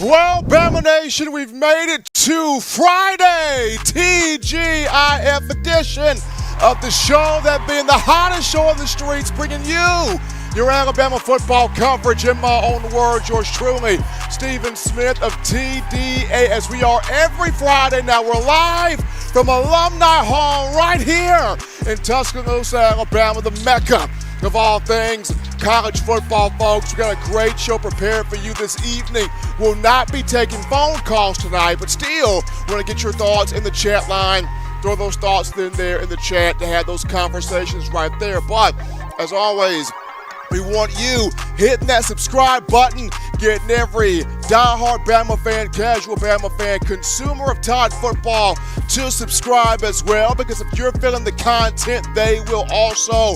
Well, Bama Nation, we've made it to Friday, TGIF edition of the show that being the hottest show on the streets, bringing you your Alabama football coverage. In my own words, yours truly, Stephen Smith of TDA, as we are every Friday. Now we're live from Alumni Hall right here in Tuscaloosa, Alabama, the Mecca of all things college football, folks. We got a great show prepared for you this evening. We'll not be taking phone calls tonight, but still want to get your thoughts in the chat line. Throw those thoughts in there in the chat to have those conversations right there. But as always, we want you hitting that subscribe button, getting every diehard Bama fan, casual Bama fan, consumer of Tide football to subscribe as well, because if you're feeling the content, they will also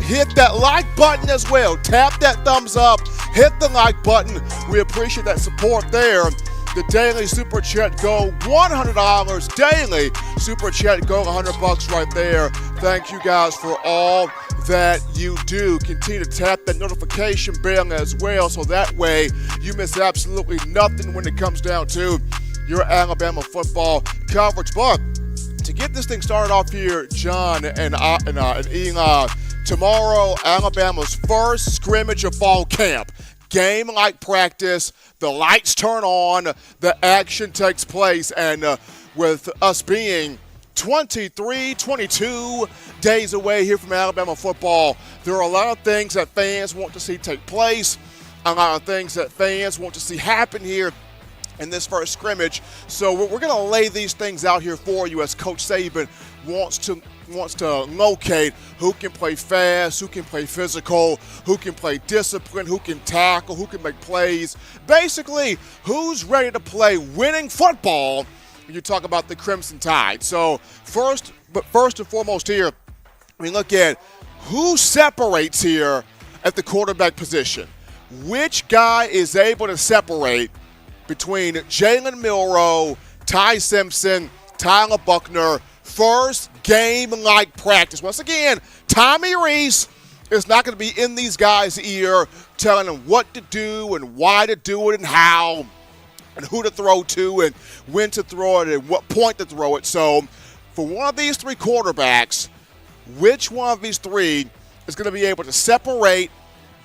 hit that like button as well. Tap that thumbs up, hit the like button. We appreciate that support there. The daily super chat go $100. Daily super chat go $100 right there. Thank you guys for all that you do. Continue to tap that notification bell as well, so that way you miss absolutely nothing when it comes down to your Alabama football coverage. But to get this thing started off here, John and Eli, tomorrow, Alabama's first scrimmage of fall camp. Game-like practice, the lights turn on, the action takes place, and with us being 22 days away here from Alabama football, there are a lot of things that fans want to see take place, a lot of things that fans want to see happen here in this first scrimmage. So we're going to lay these things out here for you as Coach Saban wants to locate who can play fast, who can play physical, who can play discipline, who can tackle, who can make plays. Basically, who's ready to play winning football when you talk about the Crimson Tide. So first and foremost here, we look at who separates here at the quarterback position. Which guy is able to separate between Jalen Milroe, Ty Simpson, Tyler Buckner? First game-like practice. Once again, Tommy Rees is not going to be in these guys' ear telling them what to do and why to do it and how and who to throw to and when to throw it and what point to throw it. So for one of these three quarterbacks, which one of these three is going to be able to separate,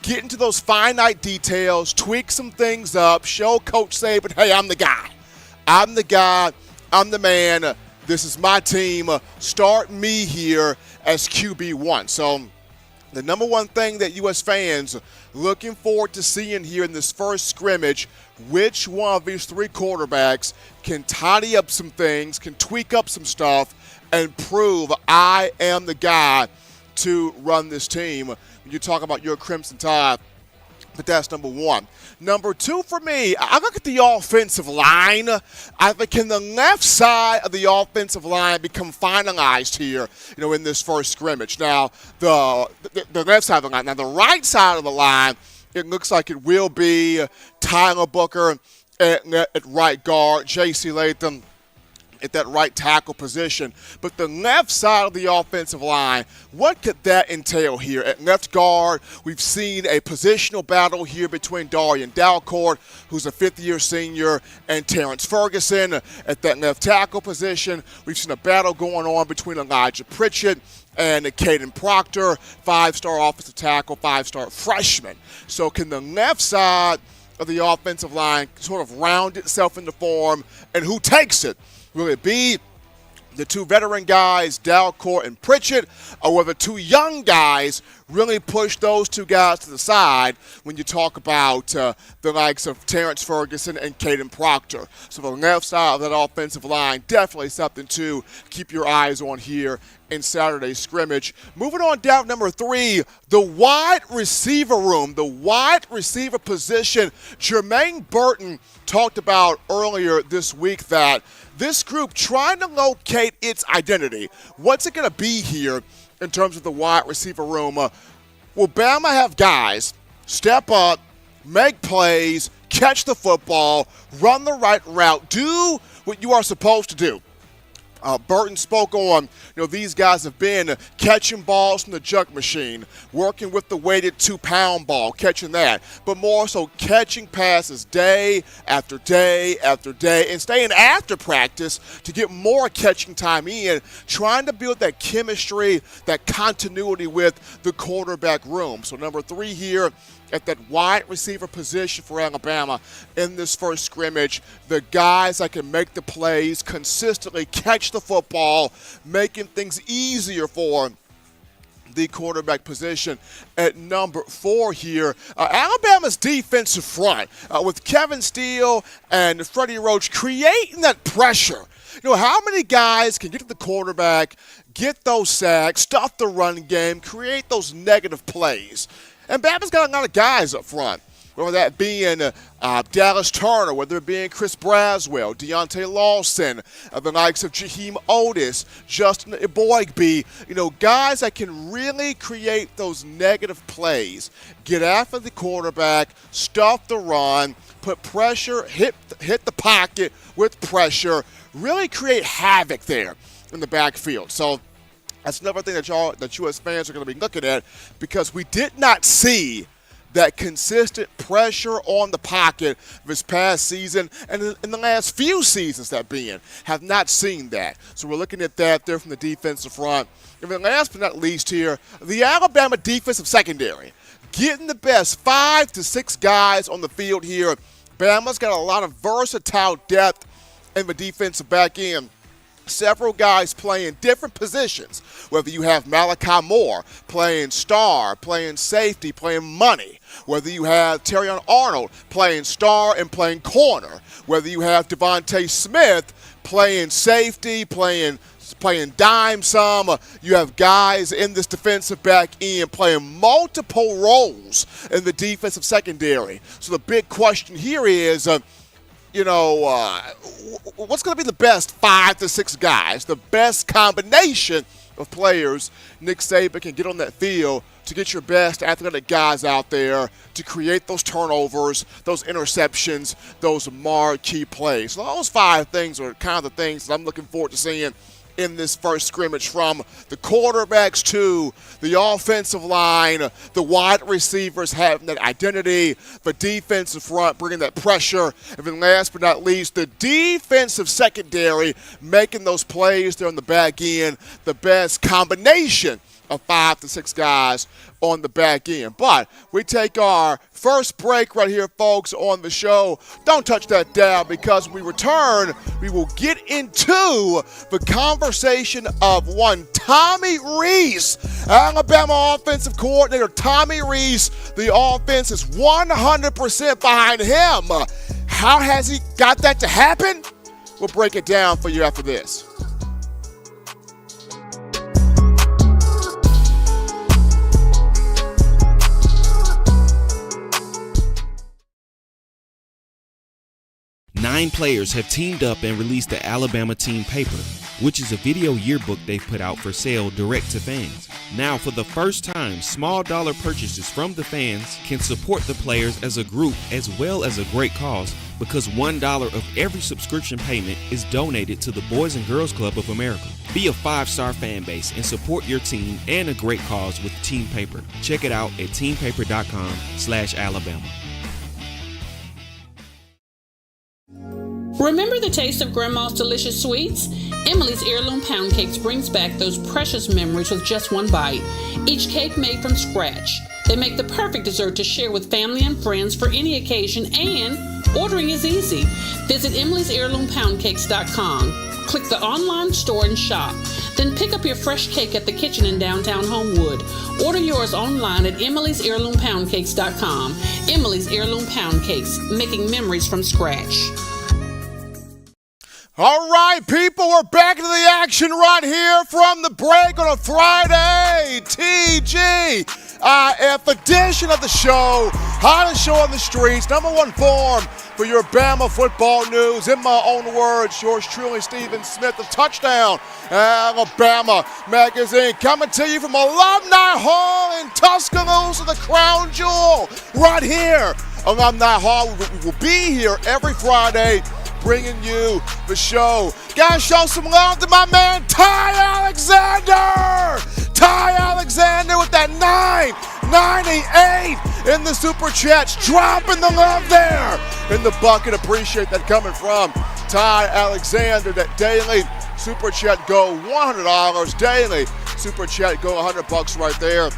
get into those finite details, tweak some things up, show Coach Saban, hey, I'm the guy. I'm the guy. I'm the man. This is my team. Start me here as QB1. So the number one thing that U.S. fans looking forward to seeing here in this first scrimmage, which one of these three quarterbacks can tidy up some things, can tweak up some stuff, and prove I am the guy to run this team when you talk about your Crimson Tide. But that's number one. Number two for me, I look at the offensive line. I think, can the left side of the offensive line become finalized here, in this first scrimmage? Now, the left side of the line. Now, the right side of the line, it looks like it will be Tyler Booker at right guard, J.C. Latham at that right tackle position. But the left side of the offensive line, what could that entail here? At left guard, we've seen a positional battle here between Darian Dalcourt, who's a fifth-year senior, and Terrence Ferguson. At that left tackle position, we've seen a battle going on between Elijah Pritchett and Caden Proctor, five-star offensive tackle, five-star freshman. So can the left side of the offensive line sort of round itself into form, and who takes it? Will it be the two veteran guys, Dalcourt and Pritchett, or will the two young guys really push those two guys to the side when you talk about the likes of Terrence Ferguson and Caden Proctor? So the left side of that offensive line, definitely something to keep your eyes on here in Saturday's scrimmage. Moving on down number 3, the wide receiver room, the wide receiver position. Jermaine Burton talked about earlier this week that this group trying to locate its identity. What's it going to be here in terms of the wide receiver room? Will Bama have guys step up, make plays, catch the football, run the right route, do what you are supposed to do? Burton spoke on, these guys have been catching balls from the junk machine, working with the weighted 2-pound ball, catching that, but more so catching passes day after day after day and staying after practice to get more catching time in, trying to build that chemistry, that continuity with the quarterback room. So number 3 here at that wide receiver position for Alabama in this first scrimmage, the guys that can make the plays, consistently catch the football, making things easier for the quarterback position. At number 4 here, Alabama's defensive front with Kevin Steele and Freddie Roach creating that pressure. How many guys can get to the quarterback, get those sacks, stuff the run game, create those negative plays? And Bama's got a lot of guys up front, whether that being Dallas Turner, whether it being Chris Braswell, Deontay Lawson, the likes of Jaheim Otis, Justin Eboigbe, guys that can really create those negative plays, get after the quarterback, stuff the run, put pressure, hit the pocket with pressure, really create havoc there in the backfield. So that's another thing that you as fans are going to be looking at, because we did not see that consistent pressure on the pocket this past season, and in the last few seasons have not seen that. So we're looking at that there from the defensive front. And then last but not least here, the Alabama defensive secondary, getting the best 5 to 6 guys on the field here. Bama's got a lot of versatile depth in the defensive back end. Several guys playing different positions, whether you have Malachi Moore playing star, playing safety, playing money, whether you have Terrion Arnold playing star and playing corner, whether you have Devontae Smith playing safety, playing dime some. You have guys in this defensive back end playing multiple roles in the defensive secondary. So the big question here is, what's going to be the best 5 to 6 guys, the best combination of players Nick Saban can get on that field to get your best athletic guys out there to create those turnovers, those interceptions, those marquee plays. So those 5 things are kind of the things that I'm looking forward to seeing in this first scrimmage, from the quarterbacks to the offensive line, the wide receivers having that identity, the defensive front bringing that pressure, and then last but not least, the defensive secondary making those plays there on the back end, the best combination of 5 to 6 guys on the back end. But we take our first break right here, folks, on the show. Don't touch that dial, because when we return, we will get into the conversation of one Tommy Rees, Alabama offensive coordinator Tommy Rees. The offense is 100% behind him. How has he got that to happen? We'll break it down for you after this. Nine players have teamed up and released the Alabama Team Paper, which is a video yearbook they've put out for sale direct to fans. Now, for the first time, small dollar purchases from the fans can support the players as a group as well as a great cause because $1 of every subscription payment is donated to the Boys and Girls Club of America. Be a 5-star fan base and support your team and a great cause with Team Paper. Check it out at teampaper.com/Alabama. Remember the taste of Grandma's delicious sweets? Emily's Heirloom Pound Cakes brings back those precious memories with just one bite. Each cake made from scratch. They make the perfect dessert to share with family and friends for any occasion, and ordering is easy. Visit emily'sheirloompoundcakes.com. Click the online store and shop. Then pick up your fresh cake at the kitchen in downtown Homewood. Order yours online at emily'sheirloompoundcakes.com. Emily's Heirloom Pound Cakes, making memories from scratch. All right, people, we're back into the action right here from the break on a Friday. TGIF edition of the show. Hottest show on the streets. Number one form for your Bama football news. In my own words, yours truly, Stephen Smith of Touchdown Alabama Magazine. Coming to you from Alumni Hall in Tuscaloosa, the crown jewel. Right here, Alumni Hall. We will be here every Friday, bringing you the show. Gotta show some love to my man, Ty Alexander! Ty Alexander with that 998 in the Super Chats, dropping the love there in the bucket. Appreciate that coming from Ty Alexander. That daily Super Chat go $100. Daily Super Chat go $100 right there.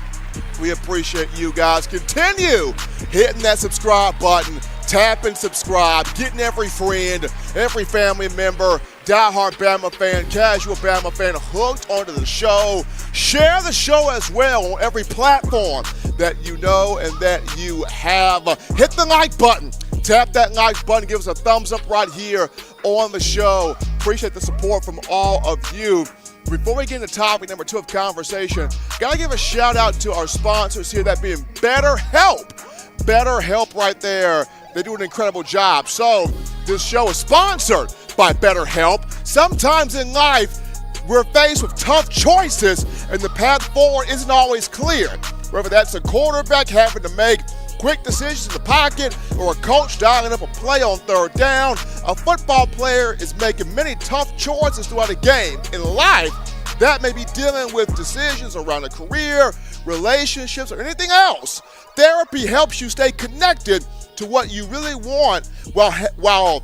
We appreciate you guys. Continue hitting that subscribe button. Tap and subscribe, getting every friend, every family member, diehard Bama fan, casual Bama fan hooked onto the show. Share the show as well on every platform that you know and that you have. Hit the like button. Tap that like button. Give us a thumbs up right here on the show. Appreciate the support from all of you. Before we get into topic number 2 of conversation, gotta give a shout out to our sponsors here, that being BetterHelp. BetterHelp right there. They do an incredible job. So this show is sponsored by BetterHelp. Sometimes in life, we're faced with tough choices, and the path forward isn't always clear. Whether that's a quarterback having to make quick decisions in the pocket, or a coach dialing up a play on third down, a football player is making many tough choices throughout a game. In life, that may be dealing with decisions around a career, relationships, or anything else. Therapy helps you stay connected to what you really want while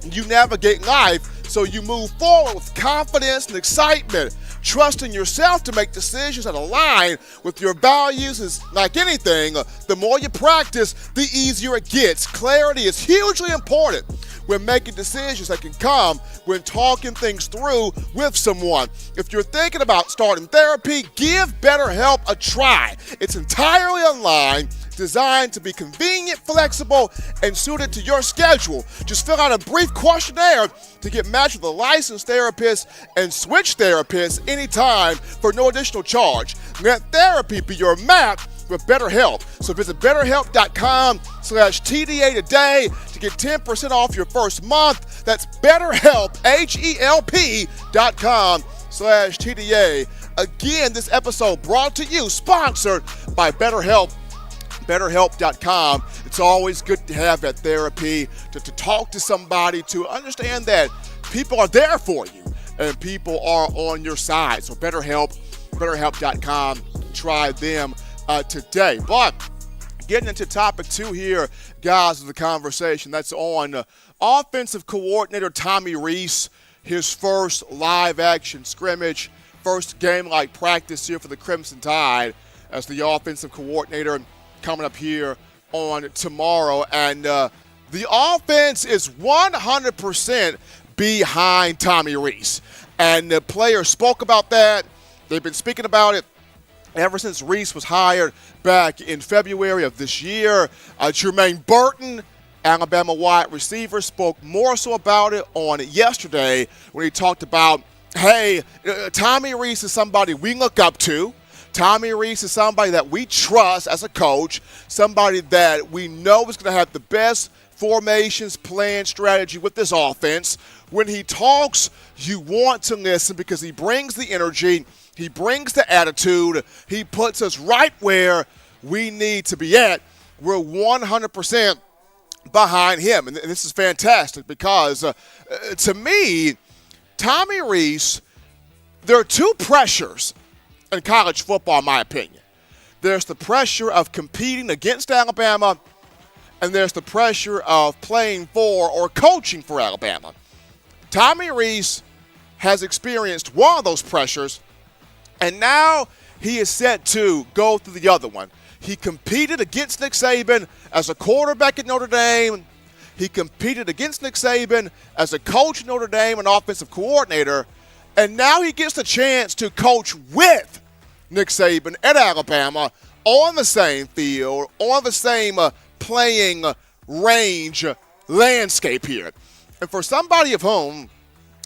you navigate life, so you move forward with confidence and excitement. Trusting yourself to make decisions that align with your values is like anything. The more you practice, the easier it gets. Clarity is hugely important when making decisions that can come when talking things through with someone. If you're thinking about starting therapy, give BetterHelp a try. It's entirely online, designed to be convenient, flexible, and suited to your schedule. Just fill out a brief questionnaire to get matched with a licensed therapist and switch therapists anytime for no additional charge. Let therapy be your map with BetterHelp. So visit BetterHelp.com/TDA today to get 10% off your first month. That's BetterHelp, HELP.com/TDA. Again, this episode brought to you, sponsored by BetterHelp. BetterHelp.com. It's always good to have that therapy, to talk to somebody, to understand that people are there for you and people are on your side. So BetterHelp, BetterHelp.com. Try them today. But getting into topic 2 here, guys, of the conversation, that's on offensive coordinator Tommy Rees, his first live action scrimmage, first game-like practice here for the Crimson Tide as the offensive coordinator, coming up here on tomorrow. And the offense is 100% behind Tommy Rees. And the players spoke about that. They've been speaking about it ever since Rees was hired back in February of this year. Jermaine Burton, Alabama wide receiver, spoke more so about it on yesterday when he talked about, hey, Tommy Rees is somebody we look up to. Tommy Rees is somebody that we trust as a coach, somebody that we know is going to have the best formations, plan, strategy with this offense. When he talks, you want to listen because he brings the energy, he brings the attitude, he puts us right where we need to be at. We're 100% behind him. And this is fantastic because, to me, Tommy Rees, there are two pressures in college football, in my opinion. There's the pressure of competing against Alabama, and there's the pressure of playing for or coaching for Alabama. Tommy Rees has experienced one of those pressures, and now he is set to go through the other one. He competed against Nick Saban as a quarterback at Notre Dame. He competed against Nick Saban as a coach at Notre Dame, an offensive coordinator. And now he gets the chance to coach with Nick Saban at Alabama on the same field, on the same playing range landscape here. And for somebody of whom,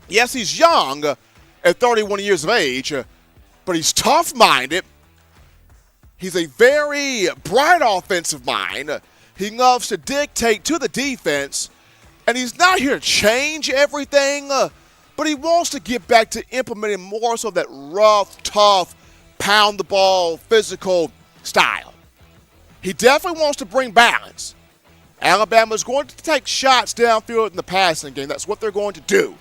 yes, he's young at 31 years of age, but he's tough-minded. He's a very bright offensive mind. He loves to dictate to the defense, and he's not here to change everything, but he wants to get back to implementing more so that rough, tough, pound-the-ball, physical style. He definitely wants to bring balance. Alabama's going to take shots downfield in the passing game. That's what they're going to do.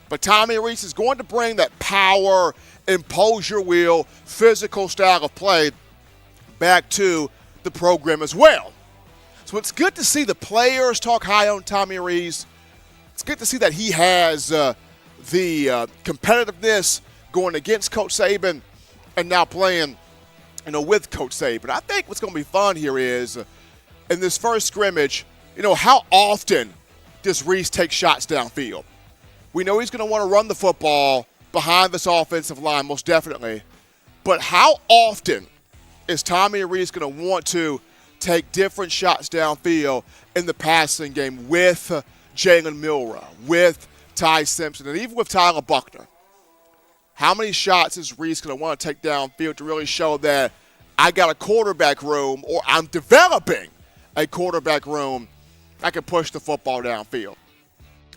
But Tommy Rees is going to bring that power, impose your will, physical style of play back to the program as well. So it's good to see the players talk high on Tommy Rees. It's good to see that he has the competitiveness going against Coach Saban and now playing, with Coach Saban. I think what's going to be fun here is in this first scrimmage, how often does Rees take shots downfield? We know he's going to want to run the football behind this offensive line, most definitely. But how often is Tommy Rees going to want to take different shots downfield in the passing game with Jalen Milroe, with Ty Simpson, and even with Tyler Buckner? How many shots is Rees going to want to take downfield to really show that I got a quarterback room, or I'm developing a quarterback room, I can push the football downfield?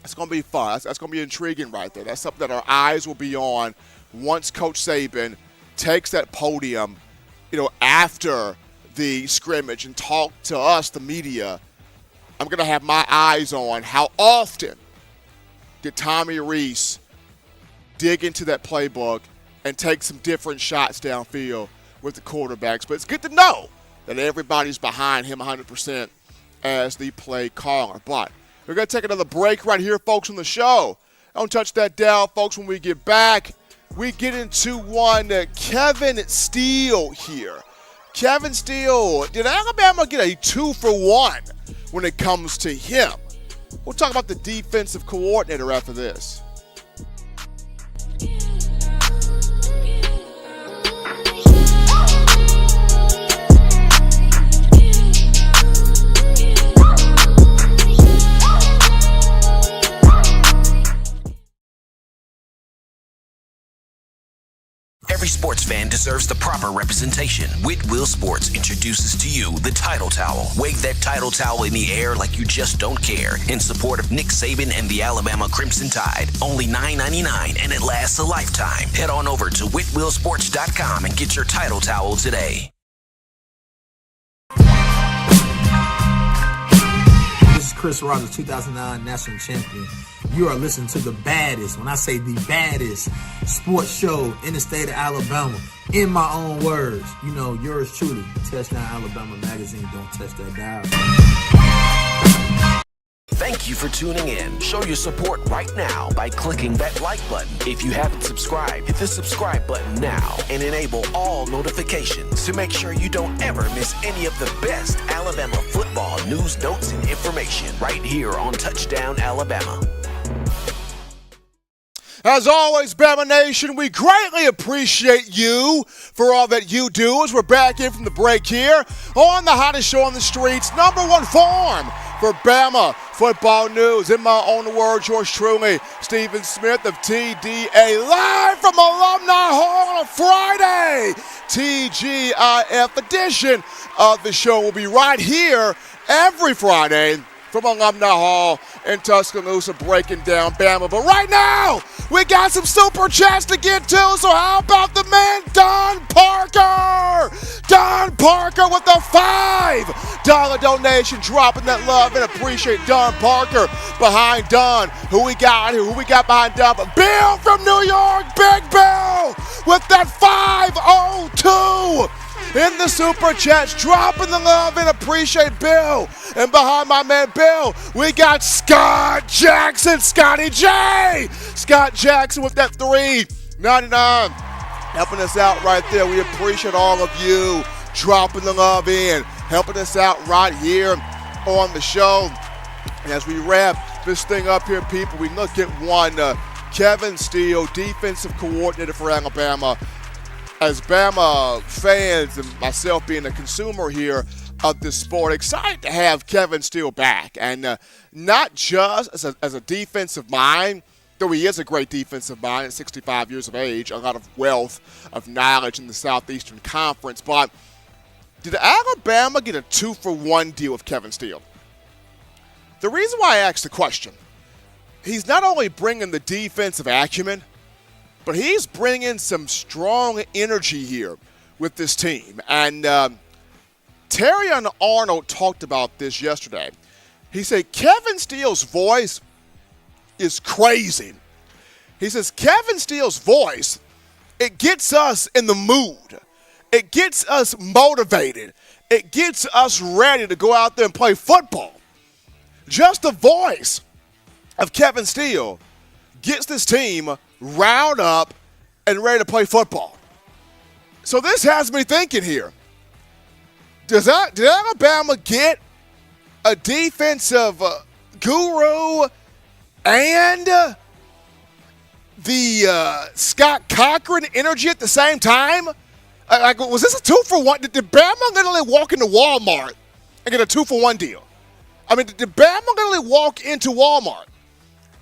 It's going to be fun. That's going to be intriguing right there. That's something that our eyes will be on once Coach Saban takes that podium, after the scrimmage and talk to us, the media. I'm going to have my eyes on how often did Tommy Rees dig into that playbook and take some different shots downfield with the quarterbacks. But it's good to know that everybody's behind him 100% as the play caller. But we're going to take another break right here, folks, on the show. Don't touch that dial, folks. When we get back, we get into one Kevin Steele here. Kevin Steele, did Alabama get a 2-for-1 when it comes to him? We'll talk about the defensive coordinator after this. Every sports fan deserves the proper representation. Whitwell Sports introduces to you the Title Towel. Wave that Title Towel in the air like you just don't care in support of Nick Saban and the Alabama Crimson Tide. Only $9.99 and it lasts a lifetime. Head on over to whitwellsports.com and get your Title Towel today. This is Chris Rogers, 2009 national champion. You are listening to the baddest, when I say the baddest, sports show in the state of Alabama. In my own words, yours truly, Touchdown Alabama Magazine. Don't touch that dial. Thank you for tuning in. Show your support right now by clicking that like button. If you haven't subscribed, hit the subscribe button now and enable all notifications to make sure you don't ever miss any of the best Alabama football news, notes, and information right here on Touchdown Alabama. As always, Bama Nation, we greatly appreciate you for all that you do as we're back in from the break here on the hottest show on the streets, number one form for Bama football news. In my own words, yours truly, Stephen Smith of TDA, live from Alumni Hall on a Friday. TGIF edition of the show will be right here every Friday from Alumni Hall in Tuscaloosa, breaking down Bama. But right now, we got some super chats to get to, so how about the man, Don Parker? Don Parker with the $5 $5 donation, dropping that love and appreciate Don Parker behind Don. Who we got here? Who we got behind Don? But Bill from New York, Big Bill, with that 502 in the super chats, dropping the love and appreciate Bill. And behind my man Bill, we got Scott Jackson, Scotty J. Scott Jackson with that $3.99, helping us out right there. We appreciate all of you dropping the love in, helping us out right here on the show. And as we wrap this thing up here, people, we look at one, Kevin Steele, defensive coordinator for Alabama. As Bama fans and myself being a consumer here of this sport, excited to have Kevin Steele back. And not just as a defensive mind, though he is a great defensive mind at 65 years of age, a lot of wealth of knowledge in the Southeastern Conference. But did Alabama get a 2-for-1 deal with Kevin Steele? The reason why I asked the question, he's not only bringing the defensive acumen, but he's bringing some strong energy here with this team. And Terrion Arnold talked about this yesterday. He said Kevin Steele's voice is crazy. He says Kevin Steele's voice, it gets us in the mood. It gets us motivated. It gets us ready to go out there and play football. Just the voice of Kevin Steele gets this team riled up and ready to play football. So this has me thinking here. Did Alabama get a defensive guru and the Scott Cochran energy at the same time? Like, was this a 2-for-1? Did Bama literally walk into Walmart and get a 2-for-1 deal? I mean, did Bama literally walk into Walmart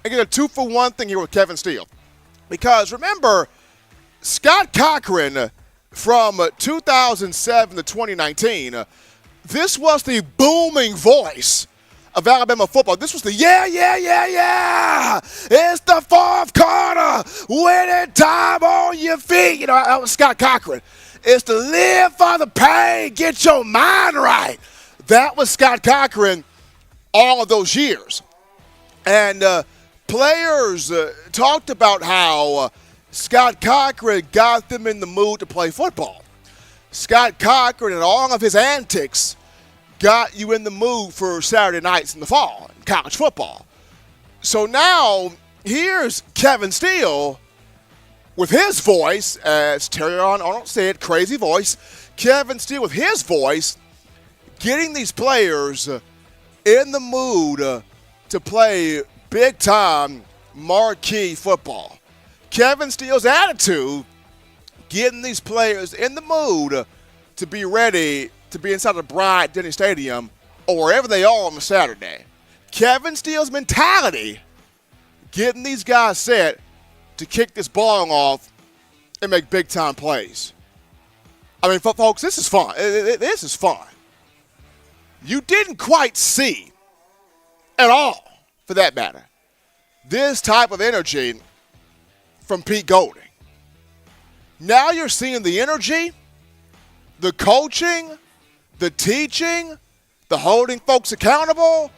and get a 2-for-1 thing here with Kevin Steele? Because remember, Scott Cochran from 2007 to 2019, this was the booming voice of Alabama football. This was the yeah. It's the fourth quarter. Winning time on your feet. You know, that was Scott Cochran. It's to live for the pain. Get your mind right. That was Scott Cochran all of those years. And players talked about how Scott Cochran got them in the mood to play football. Scott Cochran and all of his antics got you in the mood for Saturday nights in the fall in college football. So now here's Kevin Steele with his voice, as Terrion Arnold said, crazy voice. Kevin Steele with his voice getting these players in the mood to play big-time marquee football. Kevin Steele's attitude getting these players in the mood to be ready to be inside the Bryant-Denny Stadium or wherever they are on a Saturday. Kevin Steele's mentality getting these guys set to kick this ball off and make big-time plays. I mean, folks, this is fun. This is fun. You didn't quite see at all, for that matter, this type of energy from Pete Golding. Now you're seeing the energy, the coaching, the teaching, the holding folks accountable,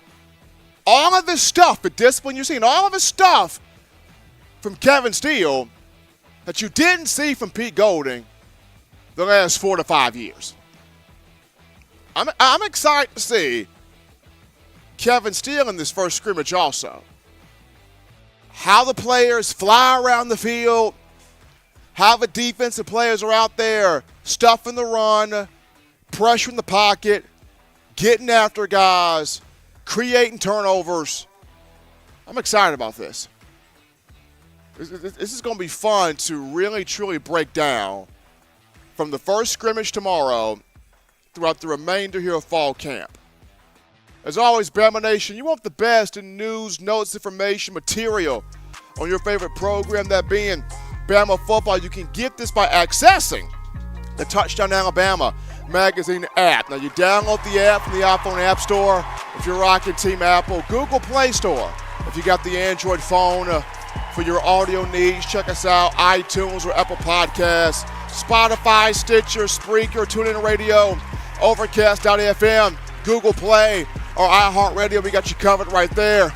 all of this stuff, the discipline you're seeing, all of this stuff from Kevin Steele that you didn't see from Pete Golding the last 4 to 5 years. I'm excited to see Kevin Steele in this first scrimmage also. How the players fly around the field, how the defensive players are out there stuffing the run, pressuring the pocket, getting after guys, creating turnovers. I'm excited about this. This is going to be fun to really, truly break down from the first scrimmage tomorrow throughout the remainder here of fall camp. As always, Bama Nation, you want the best in news, notes, information, material on your favorite program, that being Bama football. You can get this by accessing the Touchdown Alabama magazine app. Now, you download the app from the iPhone App Store if you're rocking Team Apple, Google Play Store if you got the Android phone for your audio needs. Check us out, iTunes or Apple Podcasts, Spotify, Stitcher, Spreaker, TuneIn Radio, Overcast.fm, Google Play, or iHeartRadio. We got you covered right there.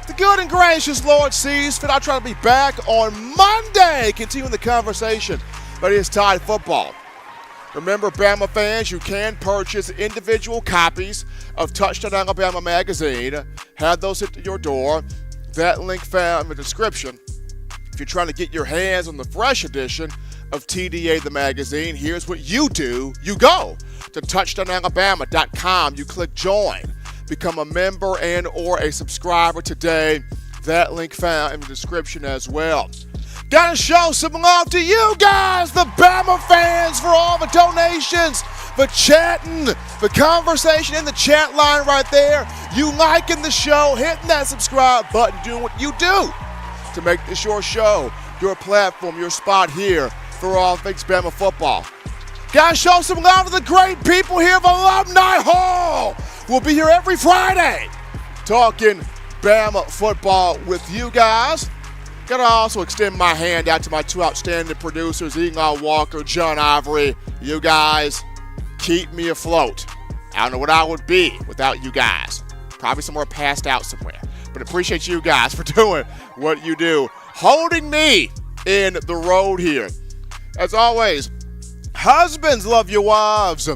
The good and gracious Lord sees fit. I'll try to be back on Monday, continuing the conversation. But it's Tide football. Remember, Bama fans, you can purchase individual copies of Touchdown Alabama magazine. Have those hit your door. That link found in the description. If you're trying to get your hands on the fresh edition of TDA the magazine, here's what you do. You go to touchdownalabama.com. You click join. Become a member and or a subscriber today. That link found in the description as well. Gotta show some love to you guys, the Bama fans, for all the donations, the chatting, the conversation in the chat line right there. You liking the show, hitting that subscribe button, doing what you do to make this your show, your platform, your spot here for all things Bama football. Gotta show some love to the great people here of Alumni Hall. We'll be here every Friday talking Bama football with you guys. Gotta also extend my hand out to my two outstanding producers, Eli Walker, John Ivory. You guys keep me afloat. I don't know what I would be without you guys. Probably somewhere passed out somewhere. But appreciate you guys for doing what you do, holding me in the road here. As always, husbands love your wives.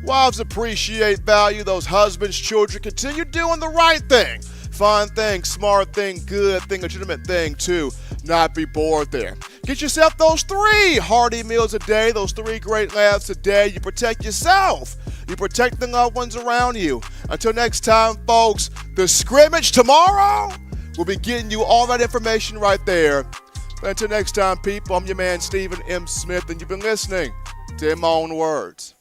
Wives appreciate, value those husbands. Children continue doing the right thing. Fun thing, smart thing, good thing, legitimate thing to not be bored there. Get yourself those 3 hearty meals a day, those 3 great laughs a day. You protect yourself. You protect the loved ones around you. Until next time, folks, the scrimmage tomorrow, we'll be getting you all that information right there. But until next time, people, I'm your man, Stephen M. Smith, and you've been listening to In My Own Words.